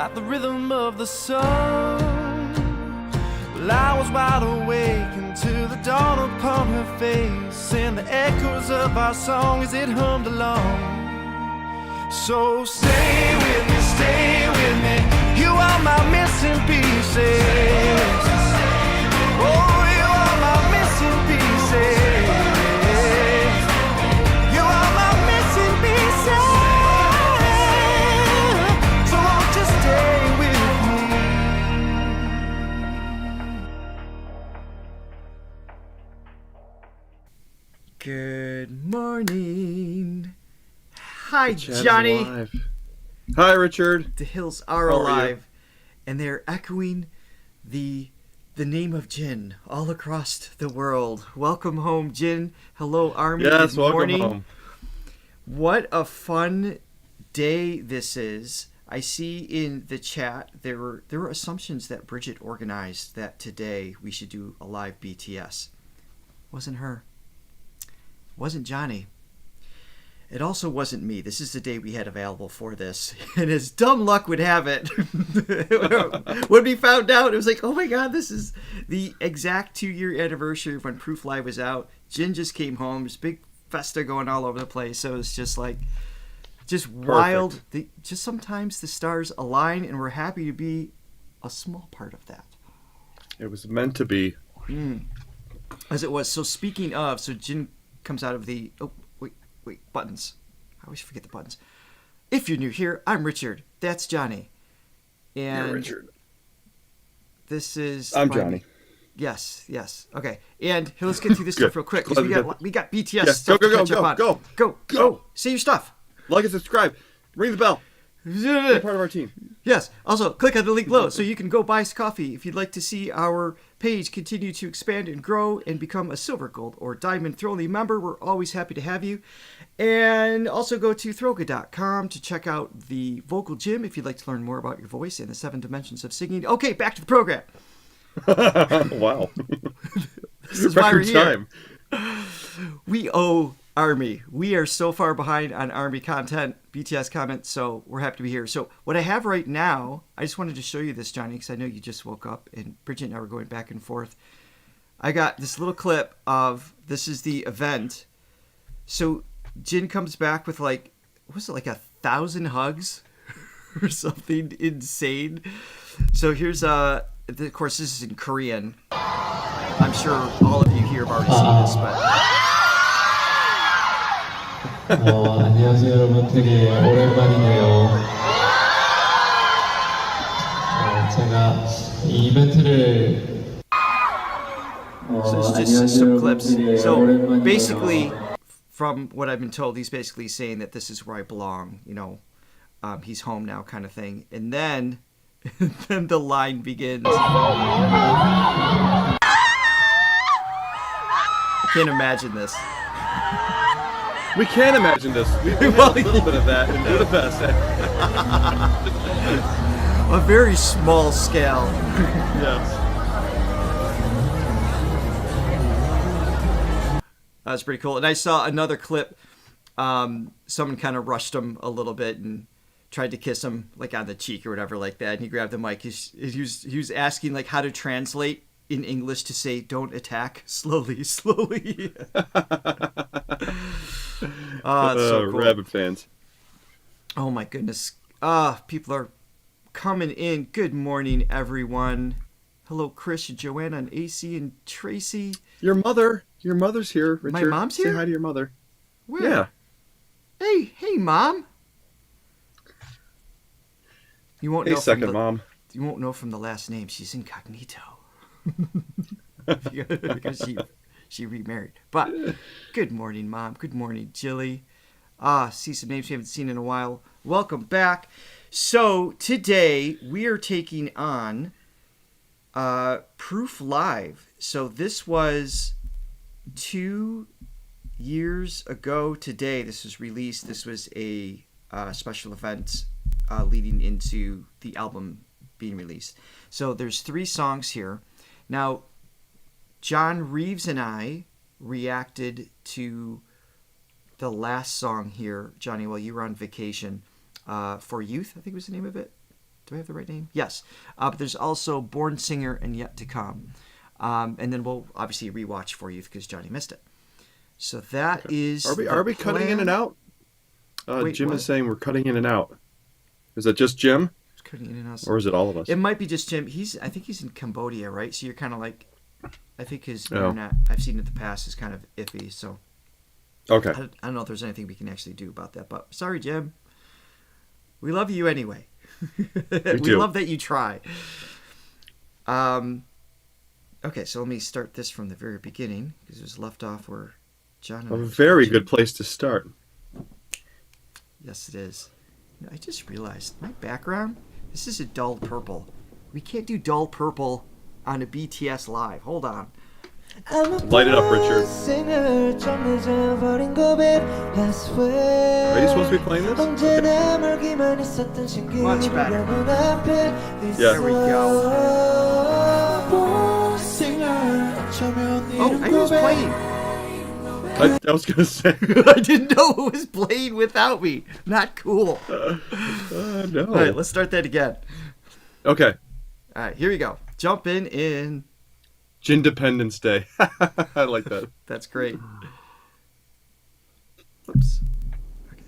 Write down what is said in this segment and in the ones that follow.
at the rhythm of the sun. Well, I was wide awake until the dawn upon her face, and the echoes of our song as it hummed along. So stay with me, you are my missing pieces. Oh, you are my missing pieces. You are my missing pieces. So won't you stay with me? Good morning. Hi, Johnny. Hi, Richard. The hills are alive, and they're echoing the name of Jin all across the world. Welcome home, Jin. Hello, Army. Yes, Good welcome morning. home. What a fun day this is. I see in the chat there were assumptions that Bridget organized that today we should do a live BTS. Wasn't her. Wasn't Johnny. It also wasn't me. This is the day we had available for this. And as dumb luck would have it, when we found out, it was like, oh my God, this is the exact 2-year anniversary of when Proof Live was out. Jin just came home. There's big festa going all over the place. So it's just like, just wild. Just sometimes the stars align, and we're happy to be a small part of that. It was meant to be. As it was. So speaking of, so Jin comes out of the... Wait, buttons. I always forget the buttons. If you're new here, I'm Richard. That's Johnny. And You're Richard. This is... I'm Johnny. Yes. Okay. And hey, let's get through this stuff real quick, because we got BTS stuff to catch up on. Go. Say your stuff. Like and subscribe. Ring the bell. Be part of our team. Yes. Also, click on the link below so you can go buy us coffee if you'd like to see our page continue to expand and grow and become a silver, gold, or diamond Throwly member. We're always happy to have you. And also go to Throga.com to check out the vocal gym if you'd like to learn more about your voice and the 7 dimensions of singing. Okay, back to the program. Wow. This is why we're here. We owe Army. We are so far behind on Army content, BTS comments, so we're happy to be here. So what I have right now, I just wanted to show you this, Johnny, because I know you just woke up, and Bridget and I were going back and forth. I got this little clip of, this is the event. So Jin comes back with like, what was it, like 1,000 hugs or something insane. So here's, of course, this is in Korean. I'm sure all of you here have already seen this, but... 안녕하세요 여러분, 되게 오랜만이네요. 제가 이 이벤트를 So it's just some clips. So basically, from what I've been told, he's basically saying that this is where I belong, you know, he's home now kind of thing. And then the line begins. I can't imagine this. We can imagine this. We have a little bit of that in Budapest. A very small scale. Yes. That's pretty cool. And I saw another clip. Someone kind of rushed him a little bit and tried to kiss him like on the cheek or whatever like that. And he grabbed the mic. He was asking like how to translate in English to say "don't attack," slowly. Oh, it's so cool. Rabid fans. Oh my goodness. People are coming in. Good morning, everyone. Hello, Chris, Joanna, and AC, and Tracy. Your mother's here, Richard. My mom's here? Say hi to your mother. Where? Yeah. Hey, Mom. You won't know second Mom. You won't know from the last name. She's incognito. Because she remarried. But good morning, Mom. Good morning, Jilly. See some names we haven't seen in a while. Welcome back. So today we are taking on Proof Live. So this was 2 years ago today. This was released. This was a special event leading into the album being released. So there's 3 songs here. Now, John Reeves and I reacted to the last song here, Johnny, while you were on vacation. For Youth, I think was the name of it. Do I have the right name? Yes. But there's also Born Singer and Yet to Come. And then we'll obviously rewatch For Youth because Johnny missed it. So that is. Are we cutting in and out? Wait, Jim what? is saying we're cutting in and out. Is it just Jim? Cutting in and out. Or is it all of us? It might be just Jim. I think he's in Cambodia, right? So you're kind of like, I think his internet, I've seen in the past, is kind of iffy. So Okay. I don't know if there's anything we can actually do about that. But sorry, Jim. We love you anyway. We love that you try. Okay, so let me start this from the very beginning because it was left off where John and A very good place to start. Yes, it is. I just realized my background, this is a dull purple. We can't do dull purple on a BTS live. Hold on. Light it up, Richard. Are you supposed to be playing this? Okay. Much better. Yeah. There we go. Oh, I was playing. I was gonna say. I didn't know it was playing without me. Not cool. No. All right, let's start that again. Okay. All right, here we go. Jump in. Independence Day. I like that. That's great. Oops. Okay.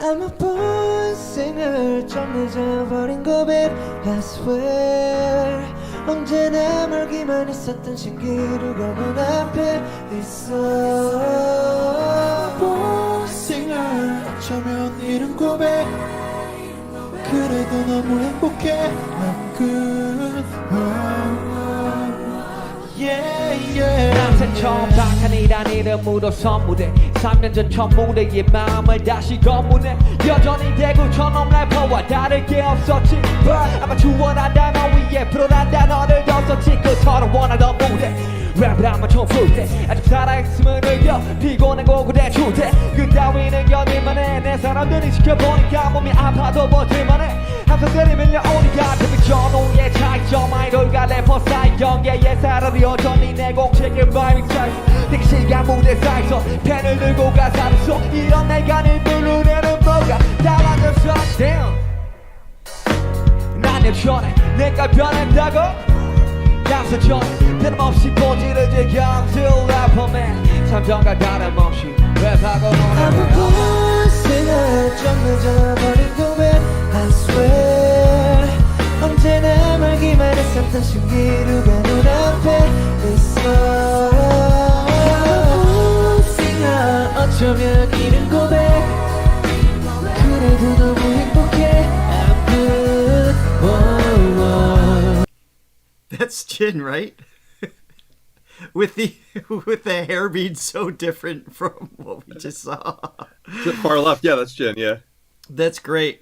I'm a born singer 좀 늦어버린 고백 I swear 언제나 멀기만 했었던 신기루가 눈앞에 있어 Born singer 어쩌면 이른 고백 그래도 너무 행복해 I'm good Yeah, yeah. 난생 처음 박한이란 이름으로 선무대 3년 전 첫 무대에 마음을 다시 거문해 여전히 대구처럼 래퍼와 다를 게 없었지 But 아마 추월한 단어 위에 프로란 단어를 더 썼지 그토록 원하던 무대 랩을 한번 쳐볼 때 아직 살아있음을 느껴 피곤하고 그래 줄때 그 따위는 견딜만해 내 사람들이 지켜보니까 몸이 아파도 버틸만해 항상 들이밀려오니까 대비전후의 차이점 아이돌과 래퍼 사이 경계의 사람이 여전히 내 공책의 바이밍 사이즈 되게 시간 무대 사이서 펜을 들고 가사를 써 이런 내가 늘 부르는 뭐가 달라졌어 Damn 난 여전해 내가 변했다고 양서 전에 틀림없이 본질을 즐겨 래퍼맨 삼정과 다름없이 랩하고 I'm a born singer 좀 늦어버린 고백 I swear 언제나 멀기만 했었던 신기루가 눈앞에 있어 I'm a born singer 어쩌면 이른 고백 그래도 너무 행복해 I'm good oh, oh. That's Jin, right? with the hair being so different from what we just saw. Far left. Yeah, that's Jen. Yeah. That's great.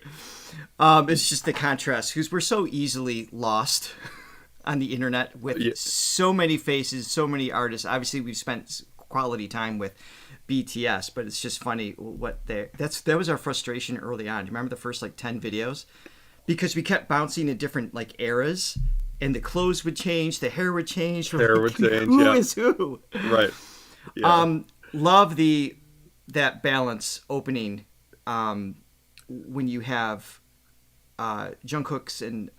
It's just the contrast because we're so easily lost on the internet with so many faces, so many artists. Obviously, we've spent quality time with BTS, but it's just funny what that was our frustration early on. Do you remember the first 10 videos? Because we kept bouncing in different eras. And the clothes would change, the hair would change. Hair would change, Who is who? Right. Yeah. Love that balance opening when you have Jungkook's and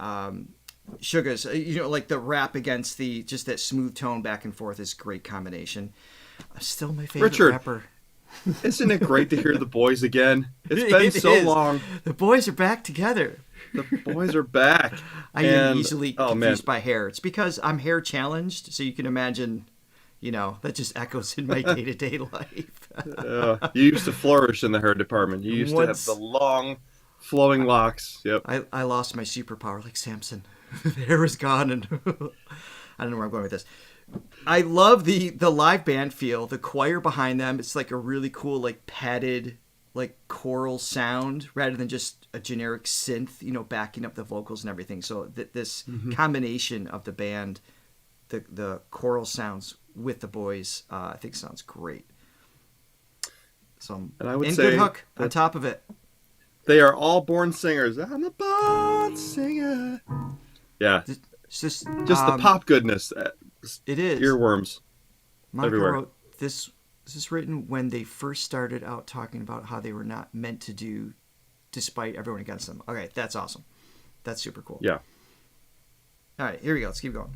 Suga's. The rap against just that smooth tone back and forth is a great combination. Still my favorite Richard, rapper. Isn't it great to hear the boys again? It's been so long. The boys are back together. The boys are back. I am easily confused by hair. It's because I'm hair challenged, so you can imagine, that just echoes in my day-to-day life. You used to flourish in the hair department. You used to have the long, flowing locks. Yep. I lost my superpower like Samson. The hair is gone, and I don't know where I'm going with this. I love the live band feel. The choir behind them. It's like a really cool, padded, choral sound rather than just a generic synth, backing up the vocals and everything. So this combination of the band, the choral sounds with the boys, I think sounds great. So and I would and say good hook on top of it. They are all born singers. I'm a born singer. Yeah. It's just the pop goodness. It is. Earworms Monica everywhere. wrote, this is this written when they first started out talking about how they were not meant to do despite everyone against them? Okay, that's awesome. That's super cool. Yeah. All right, here we go. Let's keep going.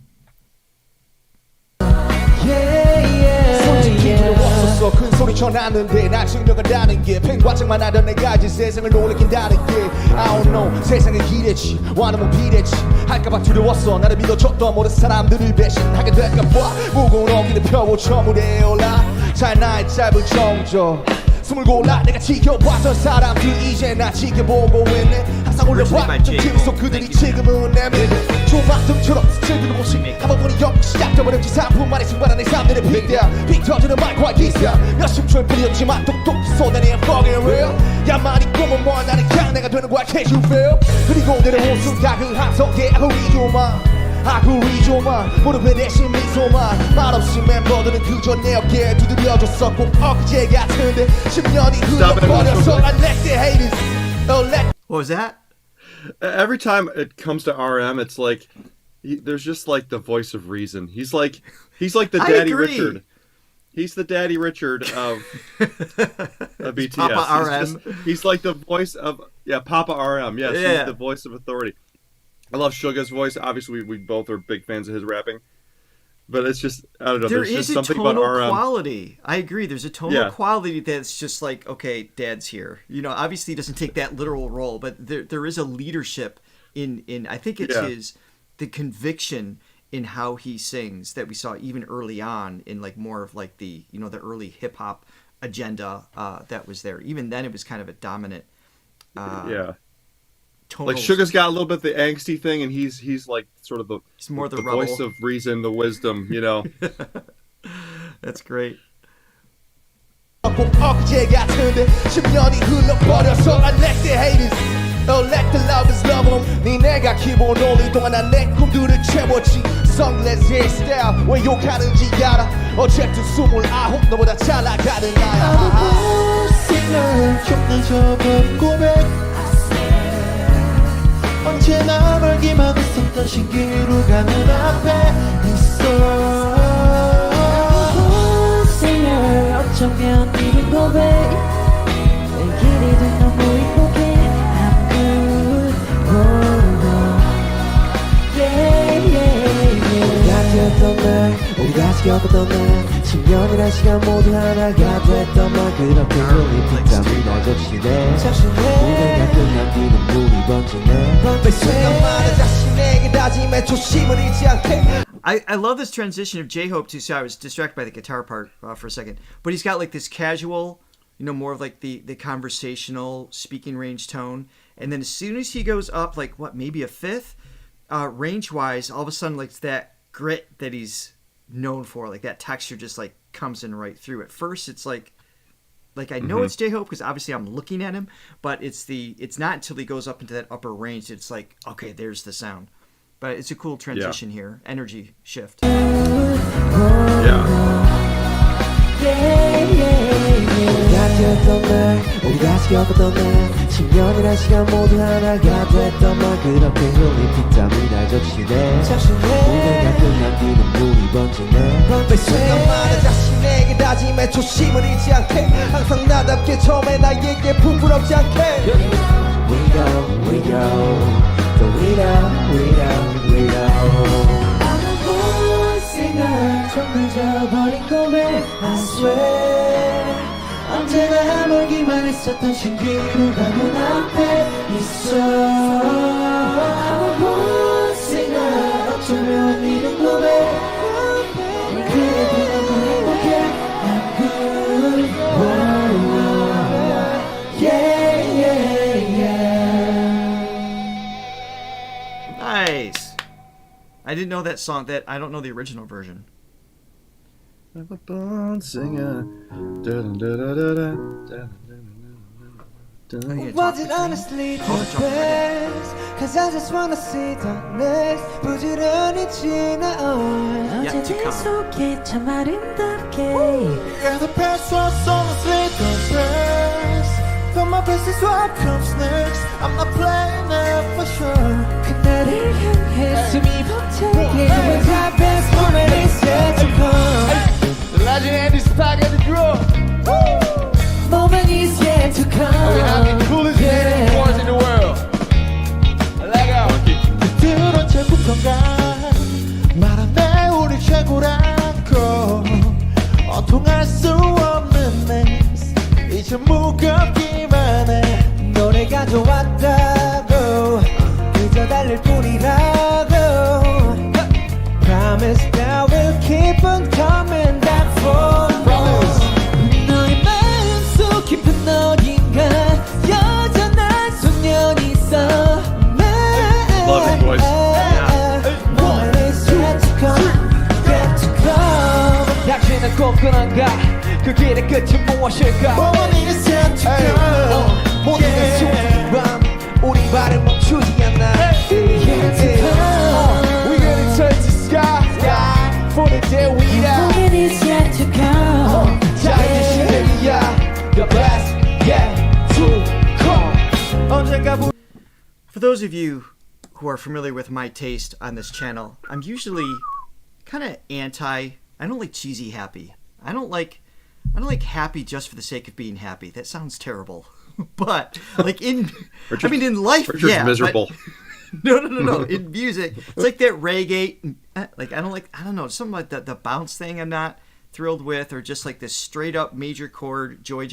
솔직히 두려웠었어 큰 소리 쳐놨는데 날 증명한다는 게 팽과증만 하던 내가 이제 세상을 놀래킨다는 게 I don't know 세상에 기대치 원하면 비대치 할까봐 두려웠어 나를 믿어줬던 모든 사람들을 배신하게 될까봐 무거운 어기를 펴고 처물에 올라 잘 나의 짧은 정조 숨을 골라 내가 지켜봤던 사람들 이제 나 지켜보고 있네 항상 올려봤던 길속 그들이 지금은 내밀네 조막등처럼 스치는 곳이 가만보니 영 시작돼버린 지상품만의 승관한 내 삶들의 빅 터지는 마이크와 기사 몇십 초의 뿐이었지만 똑똑히 쏟아내는 fucking real 야만이 꿈은 뭐 나는 그냥 내가 되는 거야 can't you feel 그리고 내려온 순간 그 함성에 아구리조만 무릎에 대신 미소만 말없이 멤버들은 그저 내 어깨에 두드려줬어 꼭 엊그제 같은데 10년이 흘러버려서 I let the haters What was that? Every time it comes to RM, it's like there's just like the voice of reason. He's like the Daddy Richard. He's the Daddy Richard of BTS. Papa RM. He's like the voice of Papa RM. Yes, Yeah. He's the voice of authority. I love Suga's voice. Obviously, we both are big fans of his rapping. But it's just, I don't know, There there's is just a something about tonal RM. quality. I agree. There's a tonal Yeah. quality that's just like, okay, Dad's here. You know, obviously he doesn't take that literal role, but there is a leadership in I think it's Yeah. the conviction in how he sings that we saw even early on in like more of like the, you know, the early hip hop agenda that was there. Even then it was kind of a dominant Yeah. tonal. Like Suga's got a little bit of the angsty thing, and he's like sort of He's more the voice rebel. of reason, the wisdom, you know. That's great. 꼭 엊그제 같은데 10년이 흘러버려서 I let the haters let the lovers love them 니네가 기본 올릴 동안 난 내 꿈들을 채웠지 Sunglass hairstyle 왜 욕하는지 알아 어쨌든 29 너보다 잘 나가는 나야 I'm a boss singer 좁혀져버린 고백 언제나 멀기만 했었던 신기루 가는 앞에 있어 singer 어쩌면 이른 고백 내 길이 된 너무 행복해 I'm good 우리가 되었던 날 우리가 지켜봤던 날 10년이란 시간 모두 하나가 됐던 말 그렇게 흘린 빗땀이 날 적시네 우리가 끝난 뒤는 물이 번지네 매 순간마다 자신에게 다짐해 조심을 잃지 않게 I love this transition of J-Hope too. So I was distracted by the guitar part for a second, but he's got like this casual, you know, more of like the conversational speaking range tone, and then as soon as he goes up, like what, maybe a fifth, range wise, all of a sudden like it's that grit that he's known for, like that texture just like comes in right through. At first, it's like I know it's J-Hope because obviously I'm looking at him, but it's not until he goes up into that upper range it's like, okay, there's the sound. But it's a cool transition here, energy shift. 우리가 되었던 날 우리가 지켜봤던 날 10년이란 시간 모두 하나가 됐던 말 그렇게 흘린 빗땀이 날 적시네 우리가 끝난 뒤는 물이 번지네 매 순간마다 자신에게 다짐해 조심을 잃지 않게 항상 나답게 처음에 나에게 부끄럽지 않게 We go So we know I'm a boy singer 좀 늦어버린 고백 I swear 언제나 멀기만 했었던 신기루가 눈앞에 있어 I'm a boy singer 어쩌면 이른 고백 그래도 너무 행복해 I'm good Nice. I didn't know that song. That I don't know the original version. I'm a born singer. Was it honestly the best? Cause I just wanna see the next 부지런히 지나온 어제들 속에 참 아름답게 Yeah, the past was honestly the best But my best is what comes next I'm not playing it for sure 그날을 향해 숨이 벅차게 When my best moment is yet to come The legend is back at the drum. Moment is yet to come. We have the coolest dance boys in the world. Let go. 그들 언제부턴가 말하네 우리 최고라고 어통할 수 없는 내 이제 무겁기만 해 노래가 좋았다고 그저 달릴 뿐이라고 Promise that we'll keep on coming back for more 너의 마음속 깊은 어딘가 여전한 소년이 있어 Love his voice. Moment is yet to come 당신은 꼼꼼한가 그 길의 끝은 무엇일까 Moment is yet to come 모든 순간 우리 발을 멈추지 않아 Yet to come We're gonna touch the sky For the day we die Moment is yet to come 자 이제 시작이야 The best yet to come 언젠가 For those of you who are familiar with my taste on this channel, I'm usually kind of I don't like cheesy happy. I don't like happy just for the sake of being happy. That sounds terrible. But like in life, Richard's yeah, miserable. But, no. In music, it's like that reggae. Like I don't know, something like the bounce thing. I'm not thrilled with, or just like this straight up major chord joy.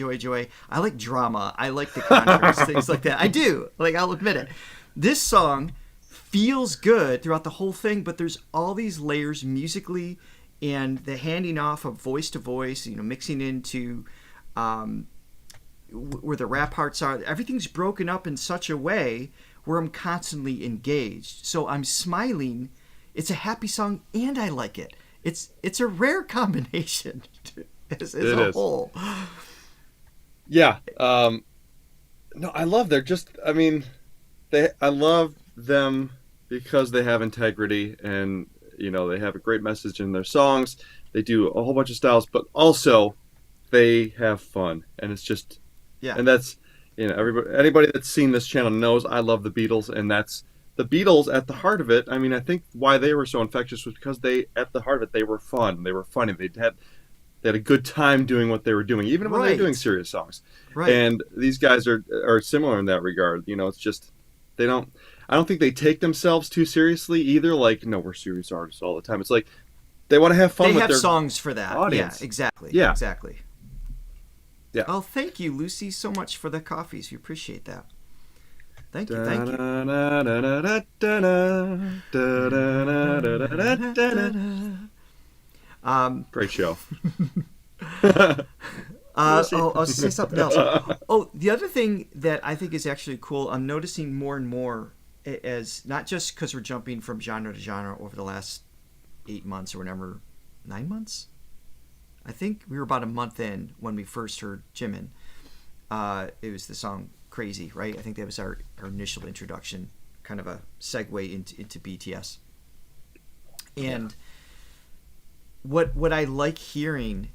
I like drama. I like the contrast, things like that. I do. Like I'll admit it. This song feels good throughout the whole thing, but there's all these layers musically, and the handing off of voice to voice, mixing into where the rap parts are. Everything's broken up in such a way where I'm constantly engaged. So I'm smiling. It's a happy song, and I like it. It's a rare combination as a whole. Yeah. No, I love I love them because they have integrity and they have a great message in their songs. They do a whole bunch of styles, but also they have fun, and it's just and that's anybody that's seen this channel knows I love the Beatles, and that's the Beatles at the heart of it. I mean, I think why they were so infectious was because at the heart of it, they were fun. They were funny. They had a good time doing what they were doing, even when they were doing serious songs. Right. And these guys are similar in that regard. It's just I don't think they take themselves too seriously either. Like, no, we're serious artists all the time. It's like they want to have fun. They have songs for that. Audience. Yeah, exactly. Yeah, exactly. Yeah. Oh, thank you, Lucy, so much for the coffees. We appreciate that. Thank you. Great show. I'll say something else. Oh, the other thing that I think is actually cool, I'm noticing more and more, as not just because we're jumping from genre to genre over the last 8 months or whatever, 9 months? I think we were about a month in when we first heard Jimin. It was the song Crazy, right? I think that was our initial introduction, kind of a segue into BTS. And what I like hearing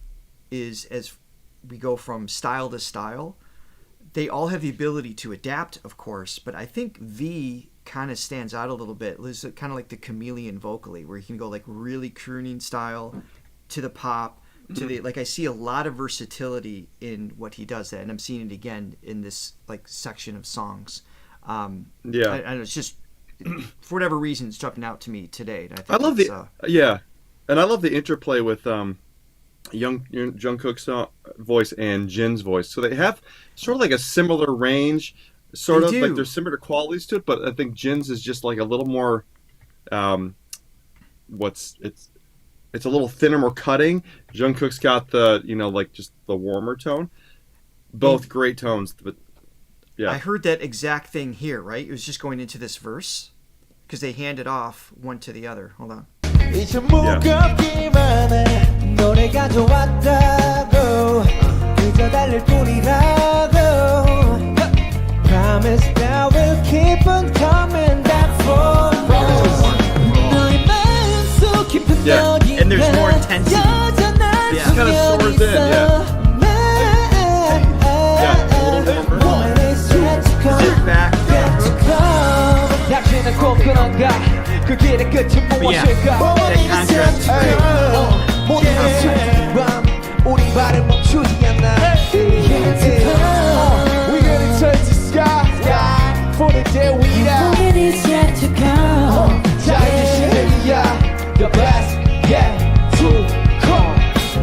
is, as we go from style to style, they all have the ability to adapt, of course, but I think V kind of stands out a little bit. It's kind of like the chameleon vocally, where you can go like really crooning style to the pop to the I see a lot of versatility in what he does that, and I'm seeing it again in this like section of songs. And it's just for whatever reason it's jumping out to me today. And I love and I love the interplay with Jungkook's voice and Jin's voice. So they have sort of like a similar range, like there's similar qualities to it, but I think Jin's is just like a little more it's a little thinner, more cutting. Jungkook's got the like just the warmer tone. Both great tones, but yeah. I heard that exact thing here, right? It was just going into this verse because they hand it off one to the other. Hold on. 노래가 좋았다고 그저 달릴 뿐이라고 Promise that we'll keep on coming back for more 너의 마음속 깊은 어딘가 and there's more intensity. Yeah, it kind of soars in, a little warmer. Sit back. 당신은 꼼꼼한가 그 길의 끝은 무엇일까 that contrast is great. 우리 발을 멈추지 않아. We're gonna touch the sky for the day we die. Moment is yet to come. 자 이제 시작이야. The best yet to come.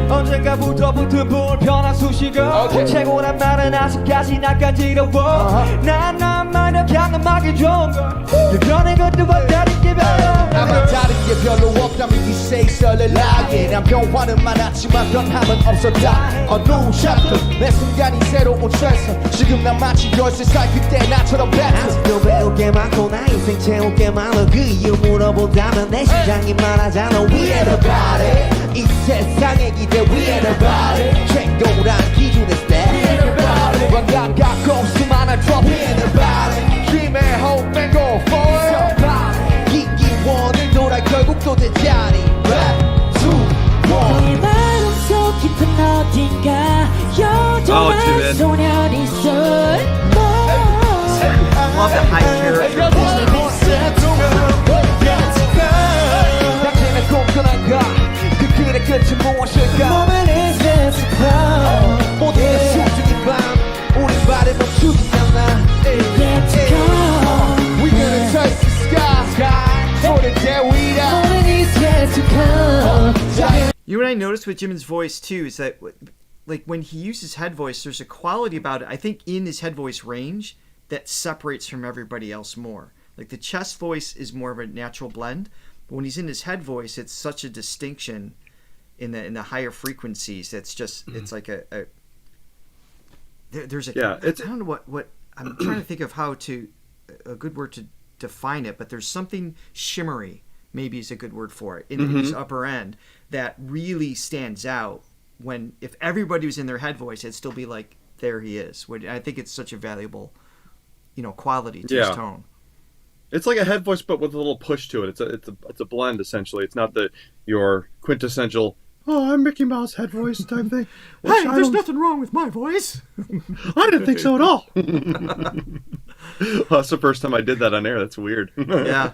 언젠가부터 붙은 불편한 수식어 최고란 말은 아직까지 난 간지러워 난 나만의 경험하기 좋은 걸 여전히 그때와 다른 게 별로 아마 다른 게 별로 없다면 you say 설레라게 난 변화는 많았지만 변함은 없었다 어느 챕터 매 순간이 새로운 트랜스 지금 난 마치 13살 그때 나처럼 아직도 배울 게 많고 나 인생 채울 게 많아 그 이유 물어본다면 내 심장이 말하잖아 We everybody 이 세상의 기대 We everybody 최고란 기준의 step We everybody 완갑갖고 수많은 drop We everybody 힘의 hope and go for it 기기원을 돌아 결국 또 제자리 Back to one 너의 마음속 깊은 어딘가 여전한 소년이 있어 Love the high character. 당신의 꿈꾸는가 그 길의 끝이 무엇일까 Moment is yet to come. 모두가 숨죽인 밤 우리 발을 멈추지 않아 Yet to come. We're gonna touch the sky for the day we die Moment is yet to come. You know what I noticed with Jimin's voice too is that, like, when he uses head voice, there's a quality about it. I think in his head voice range that separates from everybody else more. Like the chest voice is more of a natural blend, but when he's in his head voice, it's such a distinction in the higher frequencies. That's just it's like there's a I don't know what I'm trying to think of how to a good word to define it, but there's something shimmery. Maybe is a good word for it in his upper end that really stands out. When if everybody was in their head voice, it'd still be like there he is. I think it's such a valuable, quality to his tone. It's like a head voice, but with a little push to it. It's a blend essentially. It's not your quintessential I'm Mickey Mouse head voice type thing. Hey, there's nothing wrong with my voice. I didn't think so at all. Well, that's the first time I did that on air. That's weird. Yeah,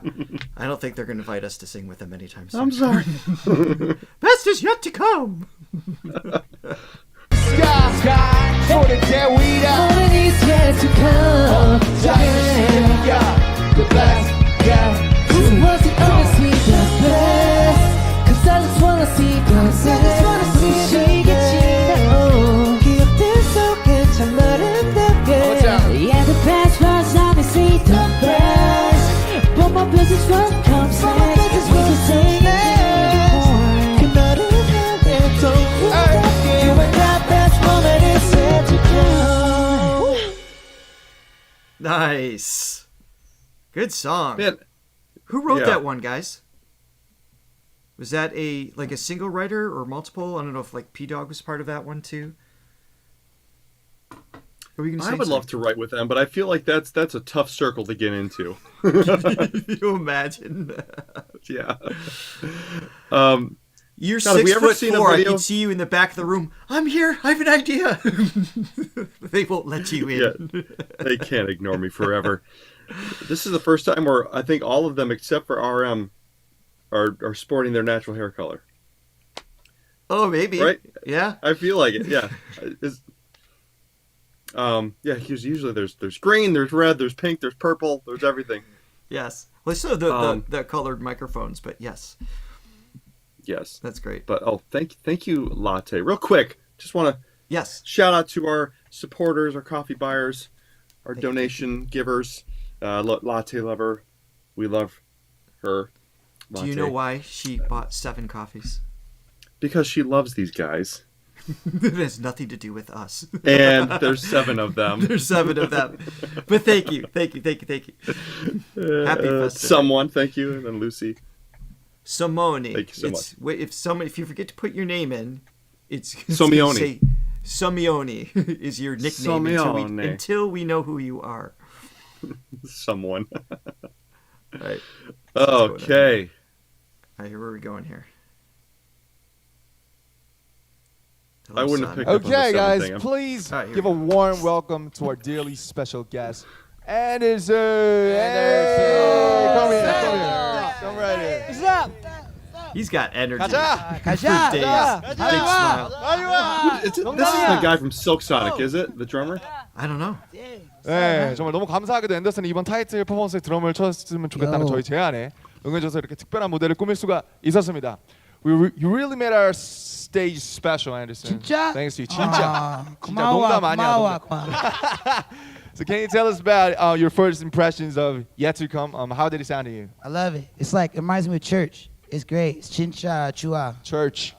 I don't think they're going to invite us to sing with them anytime soon. I'm sorry. Best is yet to come. Sky for the day we die Moment is yet to come. The best yet Who wants to only see the best? 'Cause I just wanna see 시계치고 기억들 속에 참 아름답게 Yeah, the best was only see the best But my business was come second We can say it anymore 그날은 하늘도 You and that best moment is yet to come. Nice. Good song. Man, Who wrote that one, guys? Was that a single writer or multiple? I don't know if P Dog was part of that one too. I would love to write with them, but I feel like that's a tough circle to get into. You imagine? Yeah. You're God, have we ever 6'4". I video? can see you in the back of the room. I'm here. I have an idea. They won't let you in. Yeah, they can't ignore me forever. This is the first time where I think all of them, except for RM, are sporting their natural hair color. Oh, maybe. Right? Yeah. I feel like it. Yeah. Because usually there's green, there's red, there's pink, there's purple, there's everything. Yes. Well, still the colored microphones, but yes. Yes. That's great. But thank you, Latte. Real quick, just want to shout out to our supporters, our coffee buyers, our donation givers. Latte lover, we love her. Latte. Do you know why she bought 7 coffees? Because she loves these guys. It has nothing to do with us. And there's 7 of them. There's 7 of them. But thank you. Happy festival. Someone, thank you, and then Lucy. Simone. Thank you so much. If you forget to put your name in, it's Somione. Say Somione is your nickname until we know who you are. Someone. Right. Okay. All right, where are we going here? I wouldn't have picked up on the Okay, guys, thing. please here give we a warm welcome to our dearly special guest, Anderson. Come here. Come right here. What's up? He's got energy. 가자. For days. Big smile. This is the guy from Silk Sonic, is it? The drummer? I don't know. 네, 정말 너무 감사하게도 앤더슨이 이번 타이틀 퍼포먼스에 드럼을 쳤으면 좋겠다는 저희 제안에 응해줘서 이렇게 특별한 무대를 꾸밀 수가 있었습니다. You really made our stage special, Anderson. 진짜? Thanks to you. 진짜. 진짜 고마워, 농담 아니야. 고마워, 농담. 고마워. So can you tell us about your first impressions of Yet to Come? How did it sound to you? I love it. It's like, it reminds me of church. It's great. It's 진짜 좋아. Church.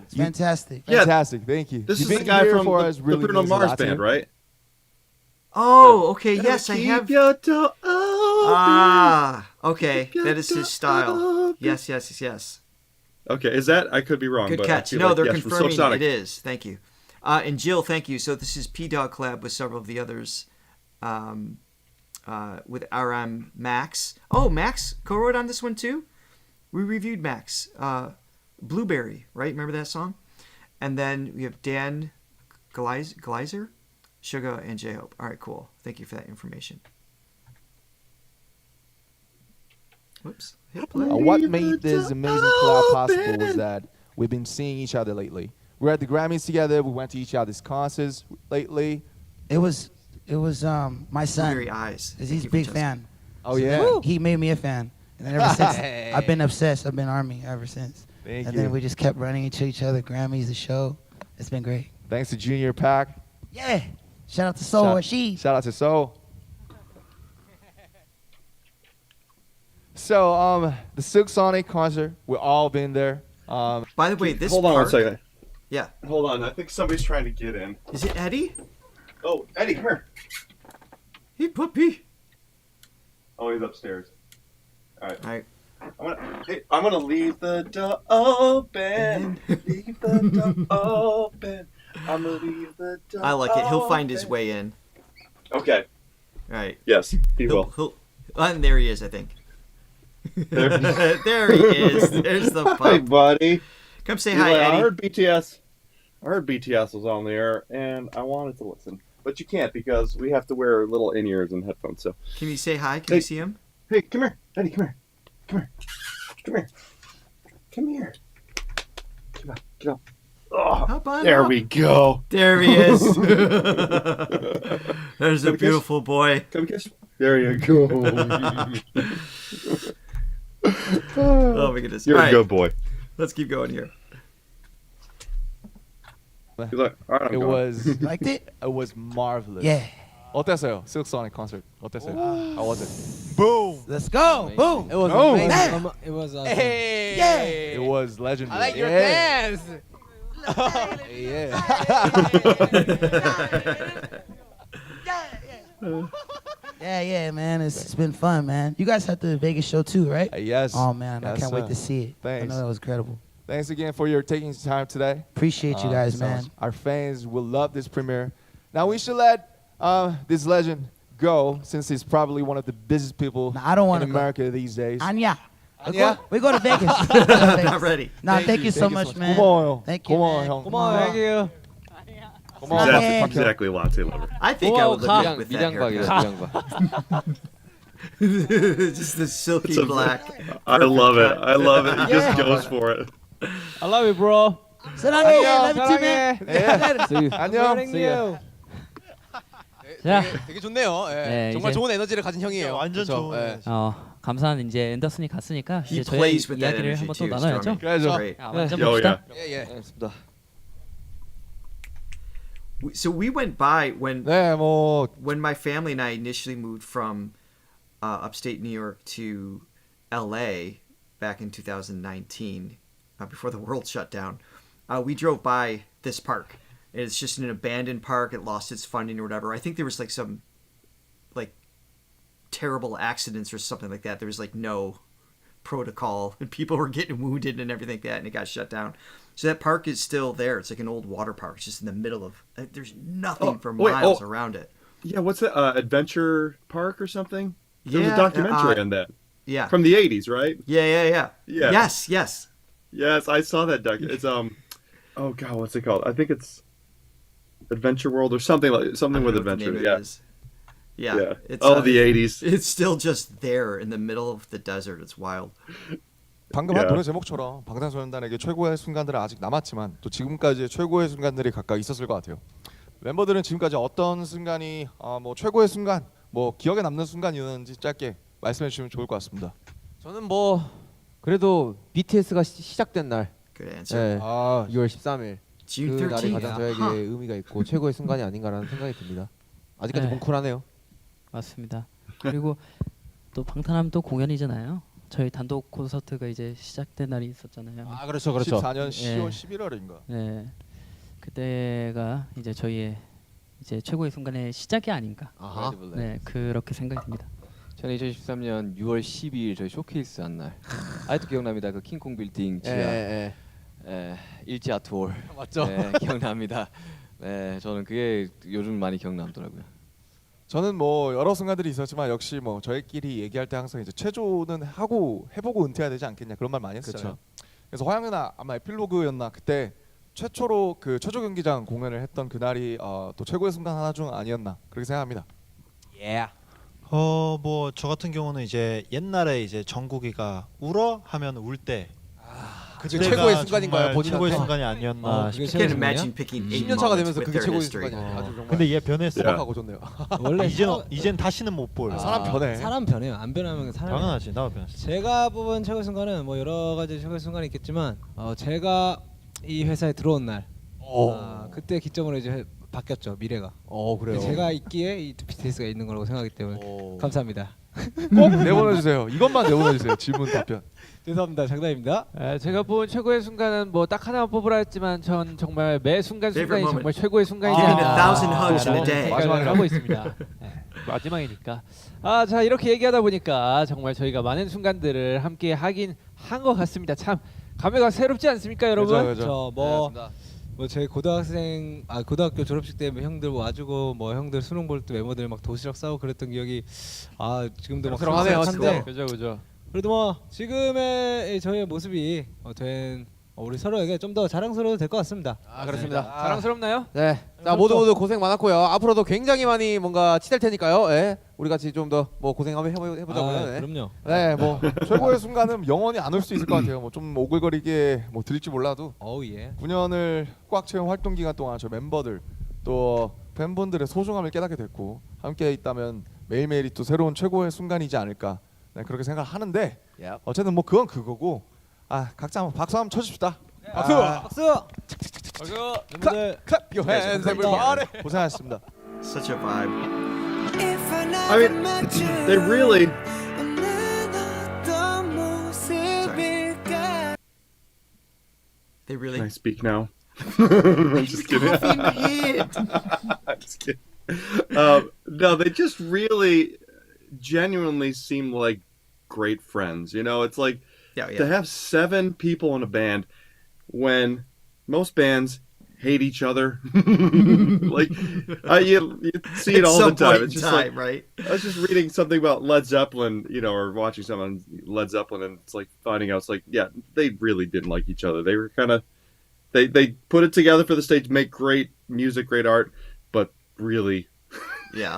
It's fantastic. Yeah. Fantastic. Thank you. This You is the being guy here from for the us really Bruno means a Mars lot to band, me. right? Oh, okay. Yes, I Keep have. your door open. Ah, okay. Keep That is your his style. door Yes, yes, yes, yes. Okay, is that? I could be wrong. Good but catch. I feel No, like, they're yes, from Silk confirming Sonic. it is. Thank you. And Jill, thank you. So this is P-Dog collab with several of the others, with RM Max. Oh, Max co-wrote on this one too? We reviewed Max. Blueberry, right? Remember that song? And then we have Dan Gleiser, Sugar, and J-Hope. All right, cool. Thank you for that information. Whoops. Hit play. What made this amazing collab possible was that we've been seeing each other lately. We're at the Grammys together. We went to each other's concerts lately. It was my son. Blueberry eyes. 'Cause Thank he's you a for big Justin. fan. Oh yeah. He made me a fan. And then ever since, I've been obsessed. I've been Army ever since. Thank and you. then we just kept running into each other, Grammys, the show. It's been great. Thanks to Junior Pack. Yeah. Shout out to Soul Rashid. Shout out to Soul. So the Silk Sonic concert, we've all been there. By the way, this Hold on part, one second. Yeah. Hold on. I think somebody's trying to get in. Is it Eddie? Oh, Eddie, come here. Hey, puppy. Oh, he's upstairs. All right. All right. I'm gonna leave the door open. Leave the door open. I'm gonna leave the door. I like it. He'll find his way in. Okay. All right. Yes, he will. And there he is, I think. There. There he is. There's the Hi, pup. buddy. Come say Eli, hi, I Eddie. heard BTS. I heard BTS was on the air, and I wanted to listen, but you can't because we have to wear little in-ears and headphones. So, Can you say hi? Can Hey. you see him? hey, come here, Eddie. Come here. Come here. Come here. Come here. Get up. Get up. Oh, Hop on there up. we go. There he is. There's a Come kiss. beautiful boy. Come kiss. There you go. Oh my goodness. You're All a right, good boy. let's keep going here. He's like, all right, I'm It going. was Liked it? it was marvelous. Yeah. 어땠어요? Silk Sonic concert. 어땠어요? How was it? Boom. Let's go. Boom. It was Oh. amazing. It was awesome. Yeah. It was legendary. I like your yeah. dance. Yeah, man. It's been fun, man. You guys had the Vegas show too, right? Yes. Oh, man. I Yes, can't wait sir. to see it. Thanks. I know that was incredible. Thanks again for your taking time today. Appreciate you guys, so man. much. Our fans will love this premiere. Now we should let this legend go since he's probably one of the busiest people No, I don't in wanna go. America these days. Anya. Anya? We go to Vegas. Not ready. No, thank you so much, man. 고마워요. Thank you, 고마워 man. 형. 고마워. Thank you. 고마워. Yeah. Exactly, latte lover. I think I would look 가. good with that 미량박이다. haircut. 미량박. Just the silky It's a- black. I love it. I love it. He just goes for it. I love you, bro. 사랑해. Love you too, man. 사랑해. See you. 안녕. See you. 자, 되게 좋네요. 예. 네, 정말 이제- 좋은 에너지를 가진 형이에요. 완전 그쵸? 좋은 예. 감사한 이제 앤더슨이 갔으니까 He 이제 저희 plays with that 이야기를 energy 한번 또 too. 나눠야죠. Stormy. 그래야죠. Great. 먼저 Oh, 봅시다. yeah. 예, 예. 알겠습니다. So we went by when 네, 뭐 when my family and I initially moved from upstate New York to LA back in 2019, before the world shut down. We drove by this park. It's just an abandoned park. It lost its funding or whatever. I think there was like some like terrible accidents or something like that. There was like no protocol and people were getting wounded and everything like that, and it got shut down. So that park is still there. It's like an old water park. It's just in the middle of. There's nothing for miles around it. Yeah, what's that? Adventure Park or something? There was Yeah, a documentary on that Yeah. from the '80s, right? Yeah. Yeah. Yes. Yes, I saw that doc. It's oh god, what's it called? I think it's Adventure World or something I with don't know what the adventure. name of it Yeah. is. Yeah. Yeah. It's, Oh, the '80s. It's still just there in the middle of the desert. It's wild. 방금 한 Yeah. 노래 제목처럼 방탄소년단에게 최고의 순간들은 아직 남았지만 또 지금까지의 최고의 순간들이 각각 있었을 것 같아요. 멤버들은 지금까지 어떤 순간이 뭐 최고의 순간, 뭐 기억에 남는 순간이었는지 짧게 말씀해 주시면 좋을 것 같습니다. 저는 뭐 그래도 BTS가 시작된 날, Good answer. 네, 아, 6월 13일 June 그 날이 13th. 가장 저에게 의미가 있고 최고의 순간이 아닌가라는 생각이 듭니다. 아직까지 네. 뭉클하네요. 맞습니다. 그리고 또 방탄하면 또 공연이잖아요. 저희 단독 콘서트가 이제 시작된 날이 있었잖아요. 아 그렇죠, 그렇죠. 14년 10월 예. 11월인가. 네, 그때가 이제 저희의 이제 최고의 순간의 시작이 아닌가. 아하. 네, 그렇게 생각이 듭니다. 저는 2013년 6월 12일 저희 쇼케이스 한 날. 아직도 기억납니다. 그 킹콩 빌딩 지하. 예. 일지 아트홀. 맞죠. 네, 기억납니다. 네, 저는 그게 요즘 많이 기억남더라고요. 저는 뭐 여러 순간들이 있었지만 역시 뭐 저희끼리 얘기할 때 항상 이제 체조는 하고 해보고 은퇴해야 되지 않겠냐 그런 말 많이 했었잖아요. 그래서 화영 누나 아마 에필로그였나 그때 최초로 그 체조 경기장 공연을 했던 그날이 또 최고의 순간 하나 중 아니었나 그렇게 생각합니다. 예. 뭐 저 같은 경우는 이제 옛날에 이제 정국이가 울어 하면 울 때. 그게 그때가 최고의 순간인가요? 정말 최고의 본인한테? 순간이 아니었나 I 그게 싶어요. can't imagine picking 8 10년 차가 moments 되면서 with 그게 their 최고의 history. 순간이 아주 정말 근데 얘 변했어. 소박하고 좋네요. 원래 이젠 다시는 못 볼. 사람 변해. 사람 변해요. 안 변하면 사람. 당연하지. 나도 변했어. 제가 뽑은 최고 순간은 뭐 여러 가지 최고 순간이 있겠지만 제가 이 회사에 들어온 날 그때 기점으로 이제 바뀌었죠 미래가. 그래요. 제가 있기에 이 BTS가 있는 거라고 생각하기 때문에 감사합니다. 꼭 내보내주세요. 이것만 내보내주세요. 질문 답변. 죄송합니다. 장난입니다. 제가 본 최고의 순간은 뭐 딱 하나만 뽑으라 했지만 전 정말 매 순간이 Favorite moment. 정말 최고의 순간이지 Giving 않나 1,000 hugs in a day. 생각을 하고 있습니다. 네, 마지막이니까. 자 이렇게 얘기하다 보니까 정말 저희가 많은 순간들을 함께 하긴 한 것 같습니다. 참 감회가 새롭지 않습니까, 여러분? 그죠. 뭐 제 고등학교 졸업식 때 형들 와주고 뭐 형들 수능 볼 때 멤버들 막 도시락 싸고 그랬던 기억이 지금도 막 새록새록하네요, 생각하는데 그죠. 그래도 뭐 지금의 저희의 모습이 된 우리 서로에게 좀 더 자랑스러워도 될 것 같습니다. 그렇습니다. 자랑스럽나요? 네. 자 모두 고생 많았고요. 앞으로도 굉장히 많이 뭔가 치댈 테니까요. 예. 우리 같이 좀 더 뭐 고생 한번 해보자고요. 네. 그럼요. 네, 뭐 최고의 순간은 영원히 안 올 수 있을 것 같아요. 뭐 좀 오글거리게 뭐 드릴지 몰라도 예. 9년을 꽉 채운 활동 기간 동안 저 멤버들 또 팬분들의 소중함을 깨닫게 됐고 함께 있다면 매일매일이 또 새로운 최고의 순간이지 않을까 그렇게 생각하는데 어쨌든 뭐 그건 그거고 각자 한번 박수 한번 쳐줍시다. 박수! 박수! 멤버들 클랩 요 핸즈 에브리바디 고생하셨습니다. Such a vibe. I mean, they really. They really. Can I speak now? I'm just kidding. I'm just kidding. No, they just really, genuinely seem like great friends. You know, it's like to have 7 people in a band when most bands hate each other. Like you see it all the time. It's just like, right? I was just reading something about Led Zeppelin, or watching something on Led Zeppelin, and it's like finding out, it's like, yeah, they really didn't like each other. They were kind of, they put it together for the stage, make great music, great art, but really,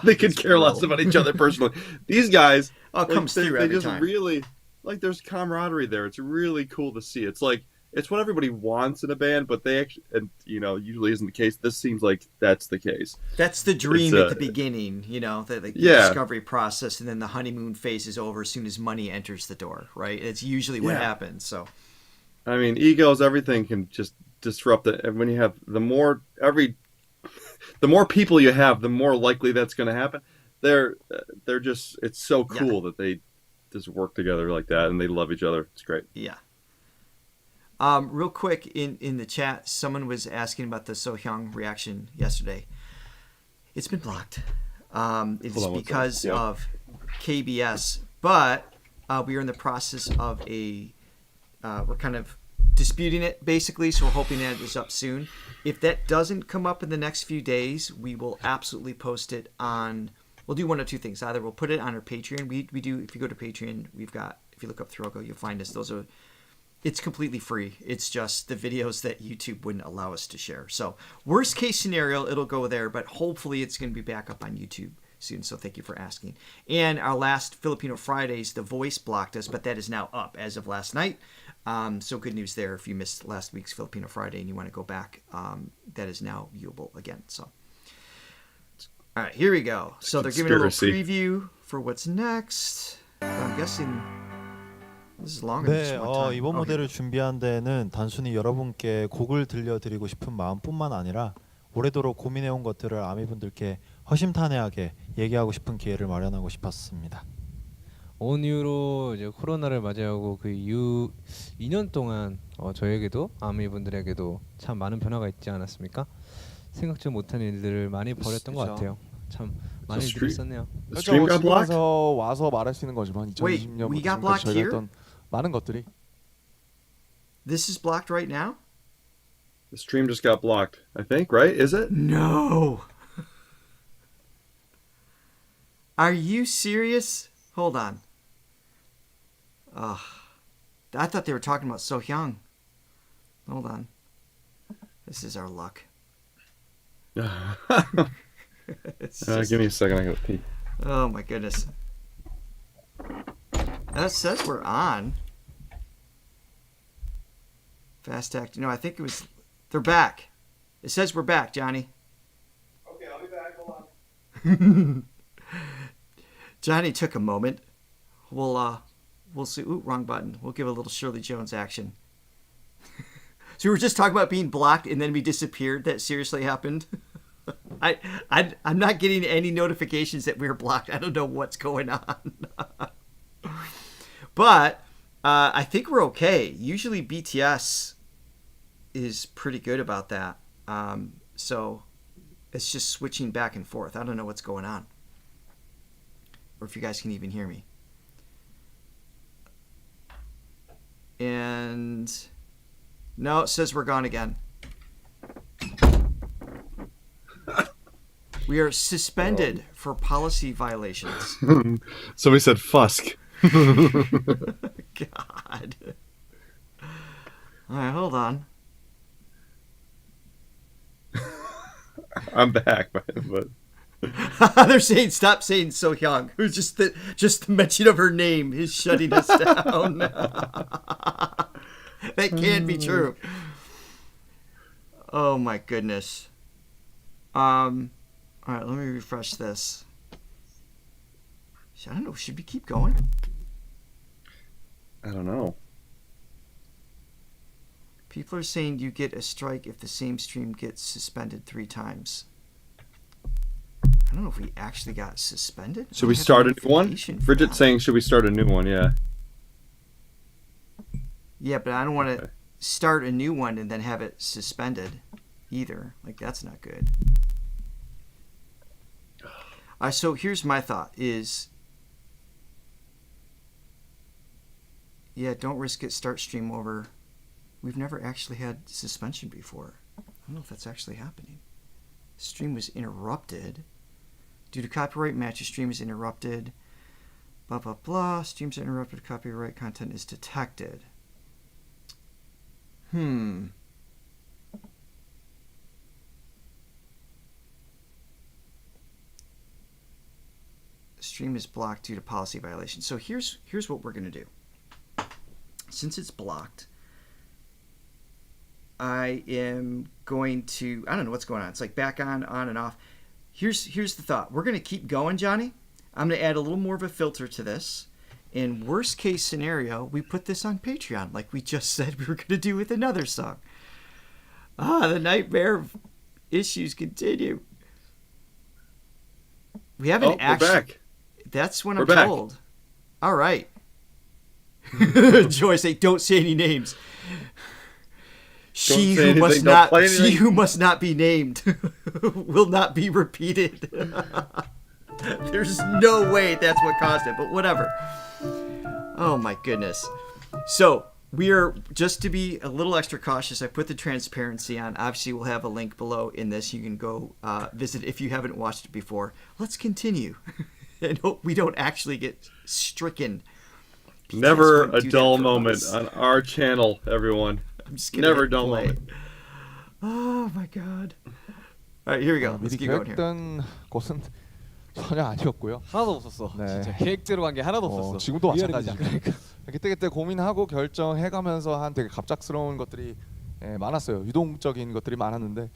they could care less about each other personally. These guys, it comes through every just time. really, like, there's camaraderie there. It's really cool to see. It's like, it's what everybody wants in a band, but they actually, and usually isn't the case. This seems like that's the case. That's the dream at the beginning, the discovery process, and then the honeymoon phase is over as soon as money enters the door, right? It's usually what happens. So, I mean, egos, everything can just disrupt it. And when you have the more people you have, the more likely that's going to happen. They're just, it's so cool that they just work together like that, and they love each other. It's great. Yeah. Real quick, in the chat, someone was asking about the Sohyang reaction yesterday. It's been blocked. It's because of KBS, but we are in the process of we're kind of disputing it, basically, so we're hoping that it's up soon. If that doesn't come up in the next few days, we will absolutely post it on... We'll do one of two things. Either we'll put it on our Patreon. We do, if you go to Patreon, we've got... If you look up Throga, you'll find us. Those are... It's completely free. It's just the videos that YouTube wouldn't allow us to share. So worst case scenario, it'll go there, but hopefully it's going to be back up on YouTube soon. So thank you for asking. And our last Filipino Fridays, The Voice blocked us, but that is now up as of last night. So good news there. If you missed last week's Filipino Friday and you want to go back, that is now viewable again. So, all right, here we go. So they're giving a little preview for what's next. I'm guessing this is longer than just 네, one time. 이번 무대를 준비한 데는 단순히 여러분께 곡을 들려드리고 싶은 마음뿐만 아니라 오래도록 고민해온 것들을 아미분들께 허심탄회하게 얘기하고 싶은 기회를 마련하고 싶었습니다. 온 이후로 이제 코로나를 맞이하고 그 이후 2년 동안 저에게도 아미분들에게도 참 많은 변화가 있지 않았습니까? 생각지 못한 일들을 많이 벌였던 것 같아요. 참 많은 일들이 있었네요. 그렇죠. 집에서 와서 말할 수 있는 거지만 2020년부터 저희가 했던 많은 것들이. This is blocked right now? The stream just got blocked, I think, right? Is it? No. Are you serious? Hold on. I thought they were talking about Sohyang. Hold on. This is our luck. Give me a second, I gotta pee. Oh my goodness. That says we're on. Fast act. No, I think it was... They're back. It says we're back, Johnny. Okay, I'll be back. Hold on. Johnny took a moment. We'll see. Ooh, wrong button. We'll give a little Shirley Jones action. So we were just talking about being blocked and then we disappeared. That seriously happened. I'm not getting any notifications that we were blocked. I don't know what's going on. But I think we're okay. Usually BTS is pretty good about that. So it's just switching back and forth. I don't know what's going on. Or if you guys can even hear me. And no, it says we're gone again. We are suspended for policy violations. Somebody said Fusk. God. All right, hold on. I'm back, but they're saying stop saying Sohyang. Who's just the mention of her name is shutting us down. That can't be true. Oh my goodness. All right, let me refresh this. I don't know. Should we keep going? I don't know. People are saying you get a strike if the same stream gets suspended 3 times. I don't know if we actually got suspended. Should we start a new one? Bridget's saying, should we start a new one? Yeah. Yeah, but I don't want to start a new one and then have it suspended either. Like, that's not good. So here's my thought is, yeah, don't risk it. Start stream over. We've never actually had suspension before. I don't know if that's actually happening. Stream was interrupted. Due to copyright match, your stream is interrupted. Blah, blah, blah. Streams are interrupted. Copyright content is detected. Stream is blocked due to policy violation. So here's what we're going to do. Since it's blocked, I am going to... I don't know what's going on. It's like back on and off. Here's the thought. We're going to keep going, Johnny. I'm going to add a little more of a filter to this. In worst case scenario, we put this on Patreon like we just said we were going to do with another song. The nightmare of issues continue. We haven't actually... We're back. That's when we're I'm back. told. All right. Joy, say, don't say any names. She who must not be named will not be repeated. There's no way that's what caused it, but whatever. Oh my goodness. So we are, just to be a little extra cautious, I put the transparency on. Obviously, we'll have a link below in this. You can go visit if you haven't watched it before. Let's continue. And hope we don't actually get stricken. Never a dull moment on our channel, everyone. I'm just gonna Never a dull moment. Oh my god. All right, here we go. Let's keep going here. 계획했던 것은 전혀 아니었고요. 하나도 없었어. 네. 진짜 계획대로 간 게 하나도 없었어. 지금도 마찬가지니까. 그러니까. 그때 고민하고 결정해가면서 한 되게 갑작스러운 것들이 많았어요. 유동적인 것들이 많았는데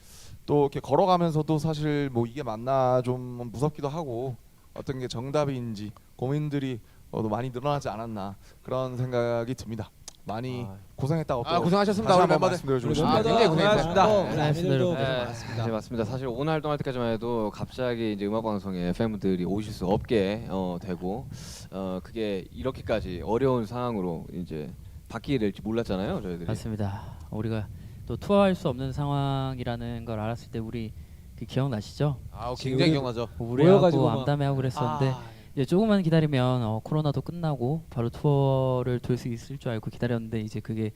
또 이렇게 걸어가면서도 사실 뭐 이게 맞나 좀 무섭기도 하고 어떤 게 정답인지 고민들이 많이 늘어나지 않았나 그런 생각이 듭니다. 많이 고생했다고 또 고생하셨습니다. 다시 우리 한번 멤버들. 말씀드려주고 싶습니다. 굉장히 고생했습니다. 네, 맞습니다. 사실 오늘 활동할 때까지만 해도 갑자기 이제 음악 방송에 팬분들이 오실 수 없게 되고 그게 이렇게까지 어려운 상황으로 이제 바뀌게 될지 몰랐잖아요, 저희들이. 맞습니다. 우리가 또 투어할 수 없는 상황이라는 걸 알았을 때 우리 그 기억나시죠? 굉장히 기억나죠. 우리하고 암담회하고 그랬었는데 이제 조금만 기다리면 코로나도 끝나고 바로 투어를 돌 수 있을 줄 알고 기다렸는데 이제 그게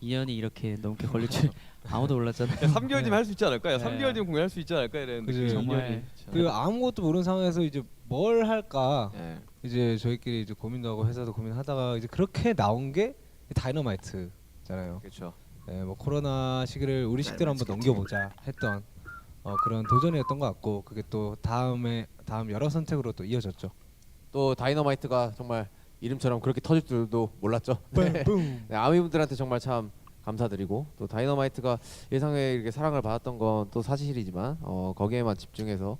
2년이 이렇게 넘게 걸릴 줄 아무도 몰랐잖아요. 3개월 뒤면 할 수 있지 않을까? 3개월 뒤면 공연할 수 있지 않을까? 이랬는데 정말 그 아무것도 모르는 상황에서 이제 뭘 할까 이제 저희끼리 이제 고민도 하고 회사도 고민하다가 이제 그렇게 나온 게 다이너마이트잖아요. 그렇죠. 네, 뭐 코로나 시기를 우리 식대로 한번 넘겨보자 했던 그런 도전이었던 것 같고 그게 또 다음 여러 선택으로 또 이어졌죠. 또 다이너마이트가 정말 이름처럼 그렇게 터질 줄도 몰랐죠. 네. 아미분들한테 정말 참 감사드리고 또 다이너마이트가 예상외 이렇게 사랑을 받았던 건 또 사실이지만 거기에만 집중해서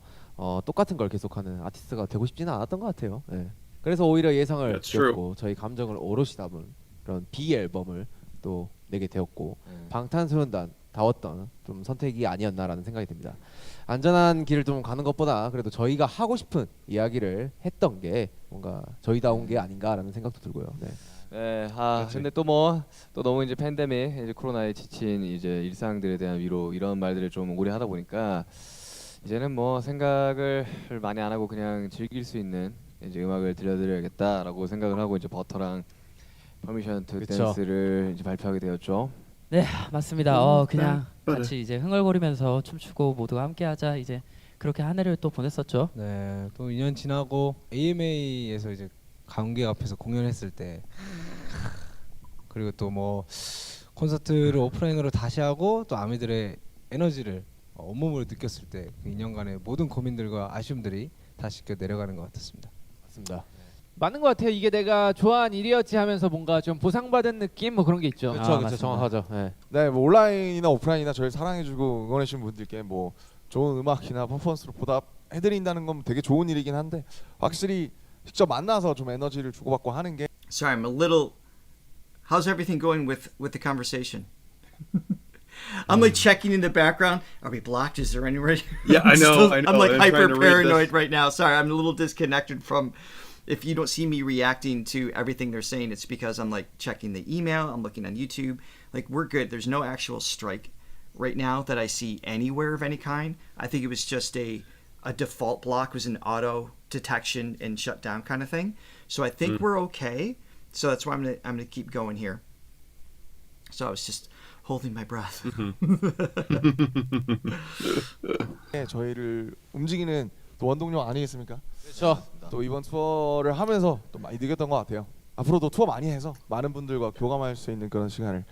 똑같은 걸 계속하는 아티스트가 되고 싶지는 않았던 것 같아요. 네. 그래서 오히려 예상을 뛰었고 저희 감정을 오롯이 담은 그런 B 앨범을 또 내게 되었고 방탄소년단 다웠던 좀 선택이 아니었나라는 생각이 듭니다. 안전한 길을 좀 가는 것보다 그래도 저희가 하고 싶은 이야기를 했던 게 뭔가 저희다운 게 아닌가라는 생각도 들고요. 네. 네, 근데 또 너무 이제 팬데믹, 이제 코로나에 지친 이제 일상들에 대한 위로 이런 말들을 좀 오래 하다 보니까 이제는 뭐 생각을 많이 안 하고 그냥 즐길 수 있는 이제 음악을 들려드려야겠다라고 생각을 하고 이제 버터랑 퍼미션 투 댄스를 이제 발표하게 되었죠. 네, 맞습니다. 그냥 같이 이제 흥얼거리면서 춤추고 모두가 함께하자 이제 그렇게 한 해를 또 보냈었죠. 네, 또 2년 지나고 AMA에서 이제 관객 앞에서 공연했을 때 그리고 또 뭐 콘서트를 오프라인으로 다시 하고 또 아미들의 에너지를 온몸으로 느꼈을 때 그 2년간의 모든 고민들과 아쉬움들이 다 씻겨 내려가는 것 같았습니다. 맞습니다. 맞는 것 같아요. 이게 내가 좋아한 일이었지 하면서 뭔가 좀 보상받은 느낌 뭐 그런 게 있죠. 그렇죠, 정확하죠. 네, 뭐 온라인이나 오프라인이나 저를 사랑해주고 응원해주신 분들께 뭐 좋은 음악이나 퍼포먼스로 보답해드린다는 건 되게 좋은 일이긴 한데 확실히 직접 만나서 좀 에너지를 주고받고 하는 게. Sorry, I'm a little. How's everything going with the conversation? I'm like checking in the background. Are we blocked? Is there anyone? Yeah, I know. I know. I'm like I'm trying hyper to read paranoid this. right now. Sorry, I'm a little disconnected from. If you don't see me reacting to everything they're saying, it's because I'm like checking the email. I'm looking on YouTube. Like we're good. There's no actual strike right now that I see anywhere of any kind. I think it was just a default block was an auto detection and shutdown kind of thing. So I think we're okay. So that's why I'm gonna keep going here. So I was just holding my breath. 네, 저희를 움직이는 또 원동력 아니겠습니까? 그렇죠. 또 이번 투어를 하면서 또 많이 느꼈던 것 같아요. 앞으로도 투어 많이 해서 많은 분들과 교감할 수 있는 그런 시간을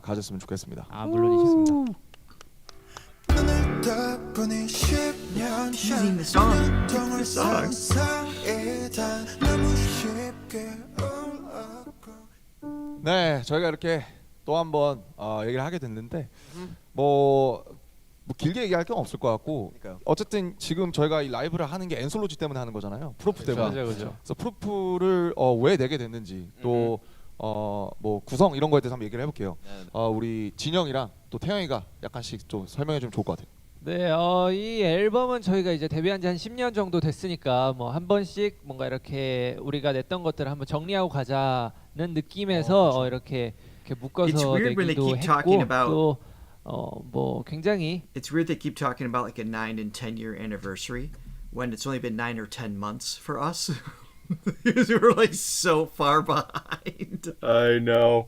가졌으면 좋겠습니다. 물론이셨습니다. Teasing the song. The song. 네, 저희가 이렇게 또 한번 얘기를 하게 됐는데 뭐 길게 얘기할 건 없을 것 같고 어쨌든 지금 저희가 이 라이브를 하는 게 엔솔로지 때문에 하는 거잖아요. 프로프 때문에. 그렇죠. 그래서 프로프를 왜 내게 됐는지 또 뭐 구성 이런 거에 대해서 한번 얘기를 해볼게요. 우리 진영이랑 또 태영이가 약간씩 좀 설명해 주면 좋을 것 같아요. 네, 이 앨범은 저희가 이제 데뷔한 지 한 10년 정도 됐으니까 뭐 한 번씩 뭔가 이렇게 우리가 냈던 것들을 한번 정리하고 가자는 느낌에서 이렇게 묶어서 내기도 했고 또 뭐 굉장히 It's weird they keep talking about like a 9 and 10 year anniversary when it's only been 9 or 10 months for us. Because we're like so far behind. I know.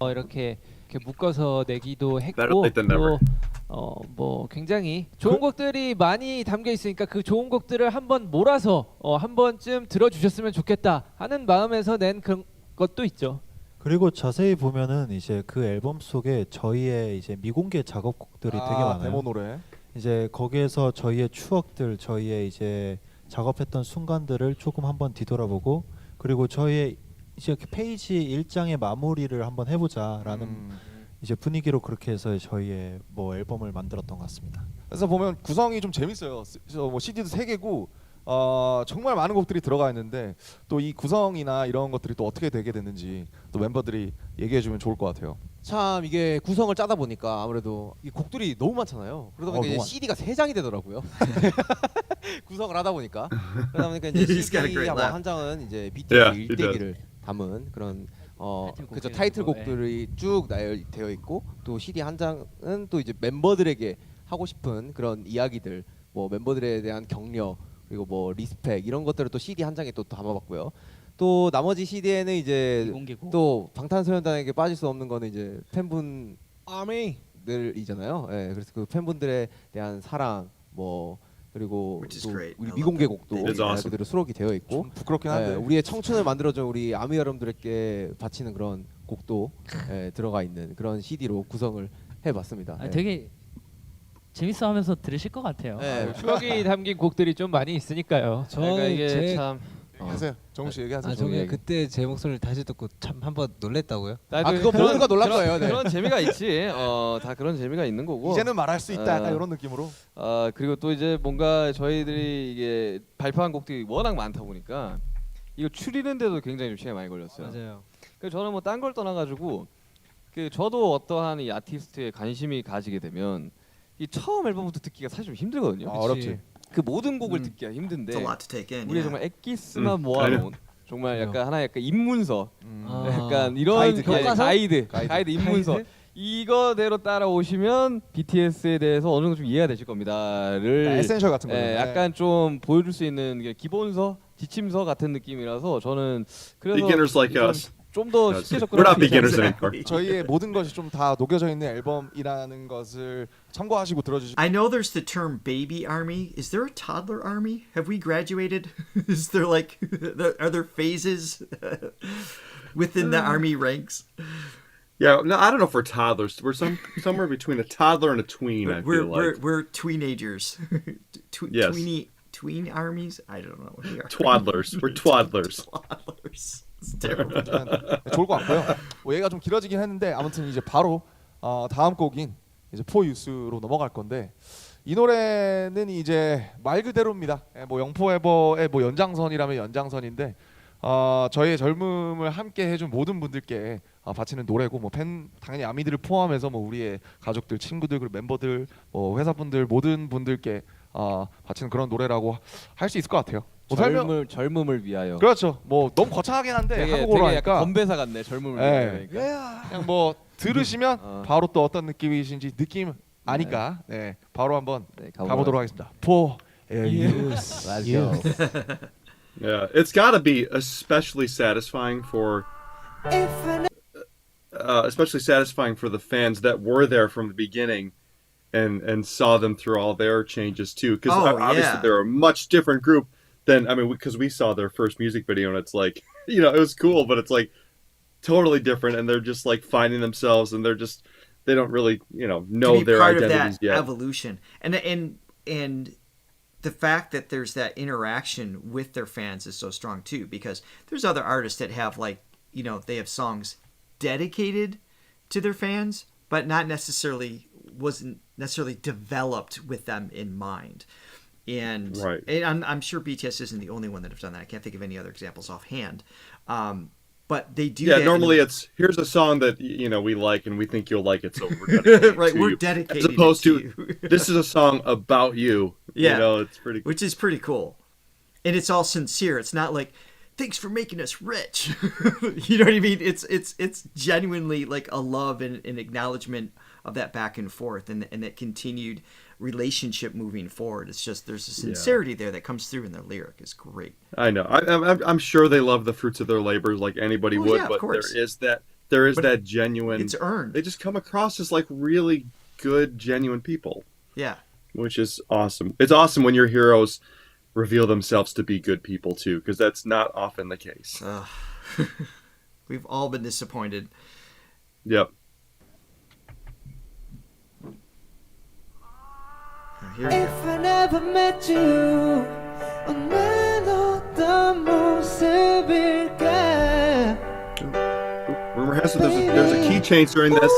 이렇게 묶어서 내기도 했고 Better late than never. 또 뭐 굉장히 좋은 곡들이 많이 담겨 있으니까 그 좋은 곡들을 한번 몰아서 한 번쯤 들어주셨으면 좋겠다 하는 마음에서 낸 그런 것도 있죠. 그리고 자세히 보면은 이제 그 앨범 속에 저희의 이제 미공개 작업곡들이 되게 많아요. 데모 노래. 이제 거기에서 저희의 추억들, 저희의 이제 작업했던 순간들을 조금 한번 뒤돌아보고 그리고 저희의 이렇게 페이지 1장의 마무리를 한번 해보자라는 이제 분위기로 그렇게 해서 저희의 뭐 앨범을 만들었던 것 같습니다. 그래서 보면 구성이 좀 재밌어요. 뭐 CD도 3개고 정말 많은 곡들이 들어가 있는데 또 이 구성이나 이런 것들이 또 어떻게 되게 됐는지 또 멤버들이 얘기해주면 좋을 것 같아요. 참 이게 구성을 짜다 보니까 아무래도 이 곡들이 너무 많잖아요. 그러다 보니까 이제 CD가 3장이 되더라고요. 구성을 하다 보니까. 그러다 보니까 이제 CD 한 장은 이제 BTS 일대기를 담은 그런 그죠 타이틀곡들이 쭉 나열되어 있고 또 CD 한 장은 또 이제 멤버들에게 하고 싶은 그런 이야기들, 뭐 멤버들에 대한 격려 그리고 뭐 리스펙 이런 것들을 또 CD 한 장에 또 담아봤고요. 또 나머지 CD에는 이제 또 방탄소년단에게 빠질 수 없는 거는 이제 팬분들이잖아요. 예, 그래서 그 팬분들에 대한 사랑 뭐 그리고 또 우리 미공개곡도 그대로 수록이 되어 있고 부끄럽긴 한데 우리의 청춘을 만들어준 우리 아미 여러분들께 바치는 그런 곡도 들어가 있는 그런 CD로 구성을 해봤습니다. 되게 재밌어하면서 들으실 것 같아요. 추억이 담긴 곡들이 좀 많이 있으니까요. 저는 이게 참 하세요. 정우 씨 얘기하세요. 저는 그때 제 목소리를 다시 듣고 참 한번 놀랬다고요. 그거 모두가 놀란 거예요. 그런 재미가 있지. 다 그런 재미가 있는 거고. 이제는 말할 수 있다. 약간 이런 느낌으로. 그리고 또 이제 뭔가 저희들이 이게 발표한 곡들이 워낙 많다 보니까 이거 추리는데도 굉장히 좀 시간이 많이 걸렸어요. 맞아요. 그래서 저는 뭐 딴 걸 떠나가지고 저도 어떠한 이 아티스트에 관심이 가지게 되면 이 처음 앨범부터 듣기가 사실 좀 힘들거든요. 어렵지. 그 모든 곡을 듣기가 힘든데 It's a lot to take in, 우리 yeah. 정말 엑기스만 모아놓은 정말 약간 하나의 약간 입문서, 약간 이런 가이드, 가이드 입문서. 이거대로 따라오시면 BTS에 대해서 어느 정도 좀 이해가 되실 겁니다를 에센셜 같은 거예요. 약간 좀 보여줄 수 있는 기본서, 지침서 같은 느낌이라서 저는 그래서 Beginners like us. 좀 더 쉽게 We're not 접근할 수 beginners 있어요. anymore. 저희의 모든 것이 좀 다 녹여져 있는 앨범이라는 것을 참고하시고 들어주시고. I know there's the term baby army. Is there a toddler army? Have we graduated? Is there like are there phases within the army ranks? Yeah, no, I don't know if we're toddlers. We're somewhere between a toddler and a tween. I feel like We're tweenagers. Yes. Tween armies? I don't know what we are. Twaddlers. We're twaddlers. Twaddlers. It's terrible. 좋을 것 같고요. 뭐 얘가 좀 길어지긴 했는데 아무튼 이제 바로 다음 곡인 이제 For Youth로 넘어갈 건데 이 노래는 이제 말 그대로입니다. 뭐 영포에버의 뭐 연장선이라면 연장선인데 저희의 젊음을 함께 해준 모든 분들께 바치는 노래고 뭐 팬 당연히 아미들을 포함해서 뭐 우리의 가족들, 친구들 그리고 멤버들, 뭐 회사분들 모든 분들께 바치는 그런 노래라고 할 수 있을 것 같아요. 뭐 젊음을 위하여. 그렇죠. 뭐 너무 거창하긴 한데 한국어로 되게 하니까 약간 건배사 같네. 젊음을 위하여. 그냥 뭐 들으시면 바로 또 어떤 느낌이신지 느낌 아니까 바로 한번 가보도록 하겠습니다. For Youth. Let's go. Yeah, it's got to be especially satisfying for the fans that were there from the beginning and saw them through all their changes too. Because obviously they're a much different group than because we saw their first music video and it's like it was cool, but it's like totally different and they're just like finding themselves and they don't really know their identities yet. Evolution and the fact that there's that interaction with their fans is so strong too, because there's other artists that have they have songs dedicated to their fans, but wasn't necessarily developed with them in mind. And I'm sure BTS isn't the only one that have done that. I can't think of any other examples offhand. But they do. Yeah, normally it's here's a song that we like and we think you'll like it, so we're dedicated right. To we're you. dedicated. As opposed to you. This is a song about you. Yeah, it's pretty cool. Which is pretty cool, and it's all sincere. It's not like thanks for making us rich. You know what I mean? It's genuinely like a love and an acknowledgement of that back and forth and that continued relationship moving forward. It's just there's a sincerity there that comes through in their lyric. Is great. I know. I'm sure they love the fruits of their labors like anybody would, but there is that genuine. It's earned. They just come across as like really good, genuine people. Yeah. Which is awesome. It's awesome when your heroes reveal themselves to be good people too, because that's not often the case. We've all been disappointed. Yep. If I never met you, 오늘 어떤 모습일까? So there's a key change during this.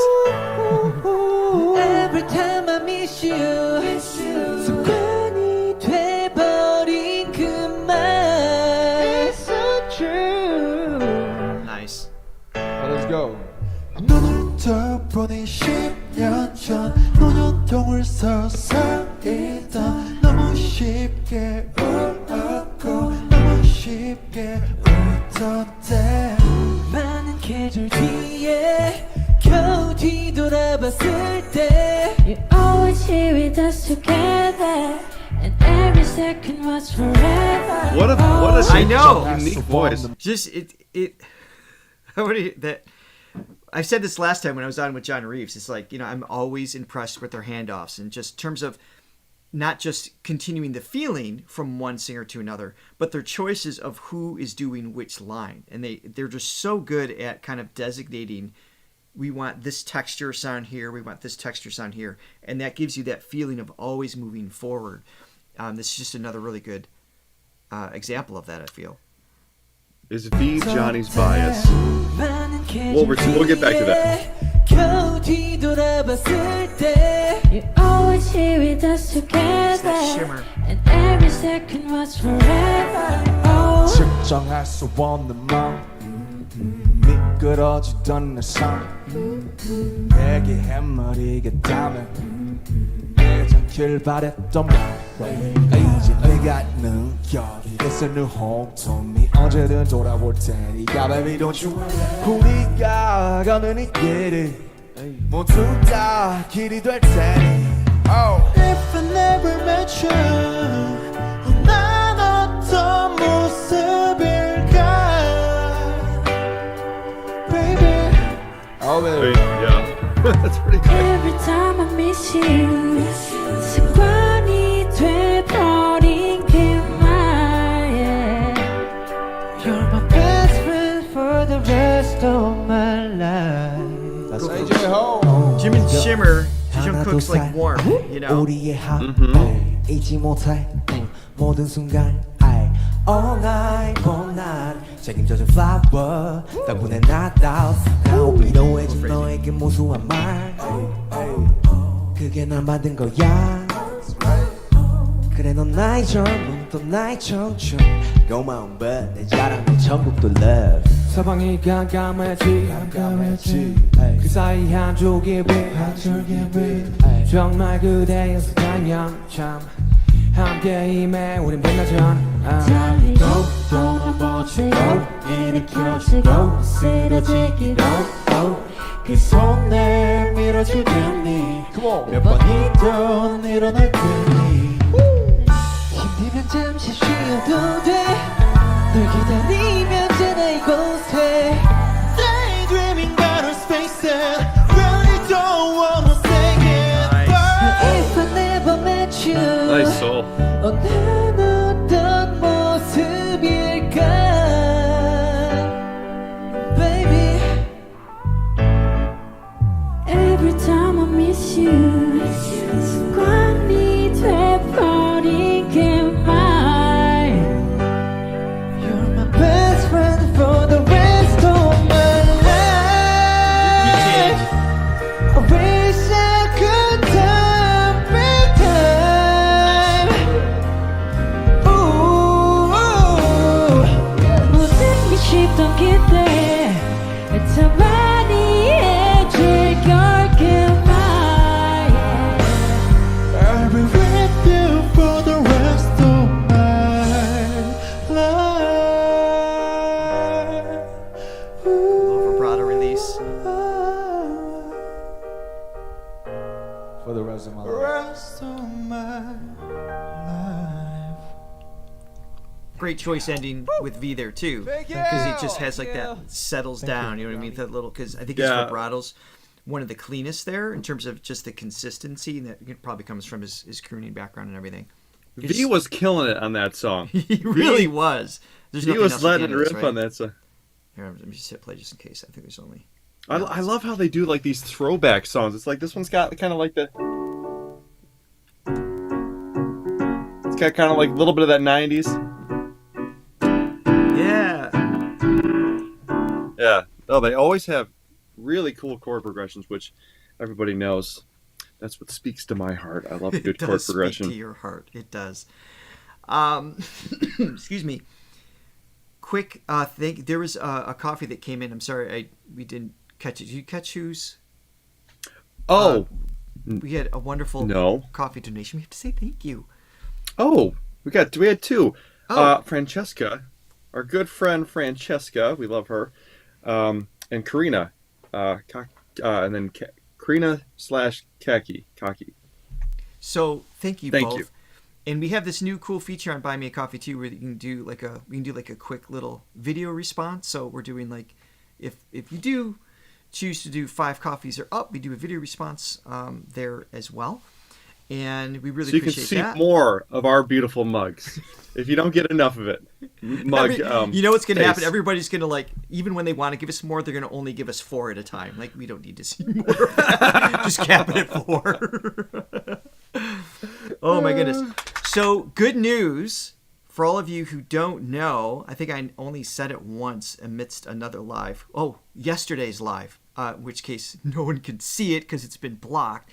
Every time I miss you 습관이 돼버린 그 말 It's so true. Nice. Let's go. 눈을 떠보니 10년 전 논현동을 서서히던 너무 쉽게 울었고 너무 쉽게 웃던 때 많은 계절 뒤에 겨우 뒤돌아봤을 때 You're always here with us together And every second was forever What a I know. unique voice. Just it. What do you, that? I said this last time when I was on with John Reeves. It's like, I'm always impressed with their handoffs and just in terms of not just continuing the feeling from one singer to another, but their choices of who is doing which line. And they're just so good at kind of designating, we want this texture sound here, we want this texture sound here. And that gives you that feeling of always moving forward. This is just another really good example of that, I feel. Is V Johnny's bias? We'll get back to that. You're always here with us together Shimmer. And every second was forever 측정할 수 없는 마음 미끄러지던 내 삶 내게 해머리겠다면 괜찮길 바랬던 말 이제 내가 느껴 이래서 늘 홈tom이 언제든 돌아올 테니까 Baby don't you worry 우리가 가는 이 길이 모두 다 길이 될 테니 If I never met you 난 어떤 모습일까 Baby Oh, yeah. That's pretty good. Every time I miss you 습관이 돼버린 그 말 You're my best friend for the rest of my life That's AJ Ho. Jim and Shimmer, Jungkook's like warm, 우리의 합 잊지 못해 모든 순간 All night, all night 책임져준 flower 덕분에 나다운 나 위로해준 너에게 무수한 말 그게 날 만든 거야 그래 넌 나의 젊음 또 나의 청춘 고마운 내 자랑 내 천국도 love 서방이 깜깜했지 그 사이 한 줄기 빛 정말 그대였어 그냥 참 함께 임해 우린 빛나잖아 달리고 또 넘어지고 일으켜지고 쓰러지기도 그 손을 밀어주겠니 몇 번이든 일어날 테니 힘들면 잠시 쉬어도 돼널 기다리면 되나 이곳에 Daydreaming outer spaces Really don't wanna say it If I never met you Nice soul. 난 어떤 모습일까 Baby Every time I miss you 습관이 돼버린 그 말 You're my best friend for the rest of my life I wish I could turn back time Ooh, 모든 게 쉽던 그때 더 많이 해줄 걸 그말 I'll be with you for the rest of my life Little vibrato release. For the rest of my life. Rest of my life Great choice ending with V there too, because it just has like that settles down. You know what I mean? That little, because I think his Yeah. vibrato's one of the cleanest there in terms of just the consistency, and that probably comes from his crooning background and everything. V was killing it on that song. He really was. There's He nothing was else letting at the end of rip this, right? on that song. Here, let me just hit play just in case. I think there's only. I love how they do like these throwback songs. It's like this one's got kind of like the. It's got kind of like a little bit of that 90s. Yeah. Yeah. Oh, they always have really cool chord progressions, which everybody knows. That's what speaks to my heart. I love a good chord progression. It does speak to your heart. It does. Excuse me. Quick thing. There was a coffee that came in. I'm sorry, we didn't catch it. Did you catch whose? Oh. We had a wonderful coffee donation. We have to say thank you. Oh, we had two. Francesca, our good friend Francesca, we love her, and Karina, and then Karina/Kaki. So thank you Thank both. you. And we have this new cool feature on Buy Me a Coffee too, where you can do like a quick little video response. So we're doing like, if you do choose to do 5 coffees or up, we do a video response there as well. And we really appreciate that. So you can see more of our beautiful mugs if you don't get enough of it. You know what's going to happen? Everybody's going to, like, even when they want to give us more, they're going to only give us 4 at a time. Like, we don't need to see more of that. Just cap it at 4. Oh, my goodness. So, good news for all of you who don't know. I think I only said it once amidst another live. Oh, yesterday's live, in which case no one can see it because it's been blocked.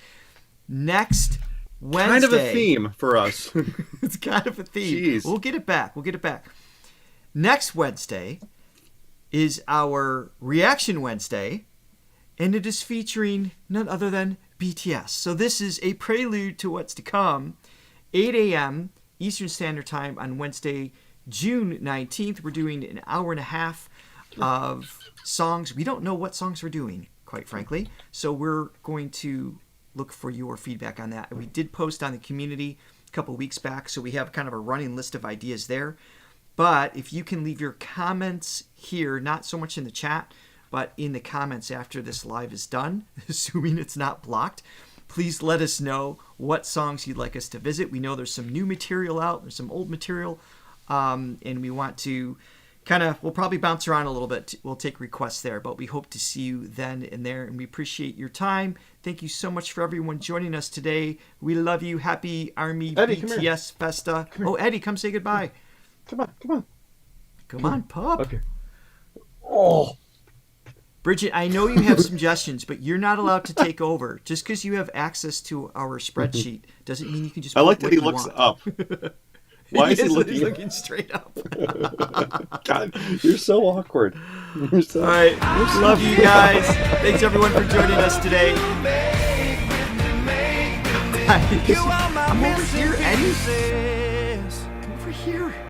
Next Wednesday. Kind of a theme for us. It's kind of a theme. Jeez. We'll get it back. Next Wednesday is our Reaction Wednesday, and it is featuring none other than BTS. So this is a prelude to what's to come. 8 a.m. Eastern Standard Time on Wednesday, June 19th. We're doing an hour and a half of songs. We don't know what songs we're doing, quite frankly. So we're going to look for your feedback on that. We did post on the community a couple weeks back, so we have kind of a running list of ideas there. But if you can leave your comments here, not so much in the chat, but in the comments after this live is done, assuming it's not blocked, please let us know what songs you'd like us to visit. We know there's some new material out, there's some old material, and we want to we'll probably bounce around a little bit. We'll take requests there, but we hope to see you then and there, and we appreciate your time. Thank you so much for everyone joining us today. We love you. Happy Army Eddie, BTS Festa. Oh, Eddie, come say goodbye. Come on. Come on, pup. Okay. Oh. Bridget, I know you have suggestions, but you're not allowed to take over. Just because you have access to our spreadsheet doesn't mean you can just I like put that he what you looks want. up. Why is he He's looking straight up? God, you're so awkward. All right. Love you guys. Thanks, everyone, for joining us today. I'm over here, Eddie. Come over here.